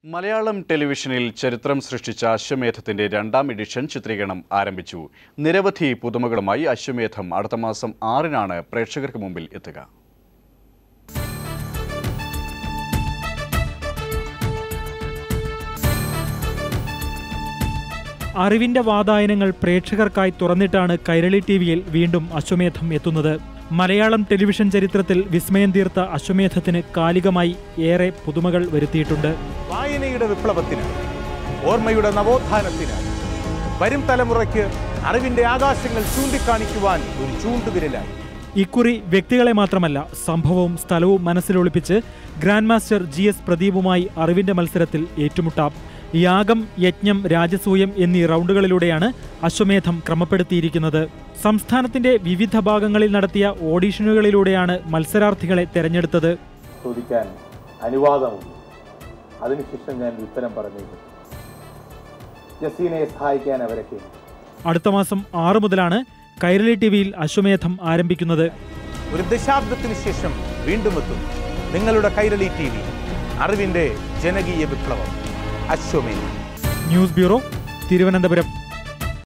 മലയാളം ടെലിവിഷനിൽ ചരിത്രം സൃഷ്ടിച്ച അശ്വമേധത്തിന്റെ രണ്ടാം എഡിഷൻ ചിത്രീകരണം ആരംഭിച്ചു. നിരവധി പുതുമകളുമായി അശ്വമേധം അടുത്ത മാസം 6-നാണ് പ്രേക്ഷകർക്ക് മുമ്പിൽ എത്തുക. അറിവിന്റെ വാതായനങ്ങൾ പ്രേക്ഷകർക്കായി തുറന്നിട്ടാണ് കൈരളി ടിവിയിൽ വീണ്ടും അശ്വമേധം എത്തുന്നത്. മലയാളം ടെലിവിഷൻ ചരിത്രത്തിൽ വിസ്മയം തീർത്ത അശ്വമേധത്തിന് കാലികമായി ഏറെ പുതുമകൾ വരുത്തിയിട്ടുണ്ട്. വായനയുടെ വിപ്ലവത്തിന്, ഓർമ്മയുടെ നവോത്ഥാനത്തിന്, വരും തലമുറയ്ക്ക് അറിവിന്റെ ആകാശങ്ങൾ ചൂണ്ടിക്കാണിക്കുവാൻ ഒരു ചൂണ്ടുവിരലായി. ഇക്കുറി വ്യക്തികളെ മാത്രമല്ല, സംഭവവും സ്ഥലവും മനസ്സിലൊളിപ്പിച്ച് ഗ്രാൻഡ് മാസ്റ്റർ GS പ്രദീപുമായി അറിവിന്റെ മത്സരത്തിൽ ഏറ്റുമുട്ടാം. യാഗം, യജ്ഞം, രാജസൂയം എന്നീ റൗണ്ടുകളിലൂടെയാണ് അശ്വമേധം ക്രമപ്പെടുത്തിയിരിക്കുന്നത്. സംസ്ഥാനത്തിന്റെ വിവിധ ഭാഗങ്ങളിൽ നടത്തിയ ഓഡിഷനുകളിലൂടെയാണ് മത്സരാർത്ഥികളെ തെരഞ്ഞെടുത്തത്. ചോദിക്കാൻ അനുവാദമുണ്ട്. അതിനുശേഷം ഞാൻ ഉത്തരം പറഞ്ഞേക്കും. ജസീനെ സഹായിക്കാൻ അവരൊക്കെ. അടുത്ത മാസം 6 മുതലാണ് കൈരളി ടിവിയിൽ അശ്വമേധം ആരംഭിക്കുന്നത്. ഒരു ദശാബ്ദത്തിന് ശേഷം വീണ്ടും എത്തും നിങ്ങളുടെ കൈരളി TV. അറിവിന്റെ ജനകീയ വിപ്ലവം അശ്വമേധം. News bureau, Thiruvananthapuram.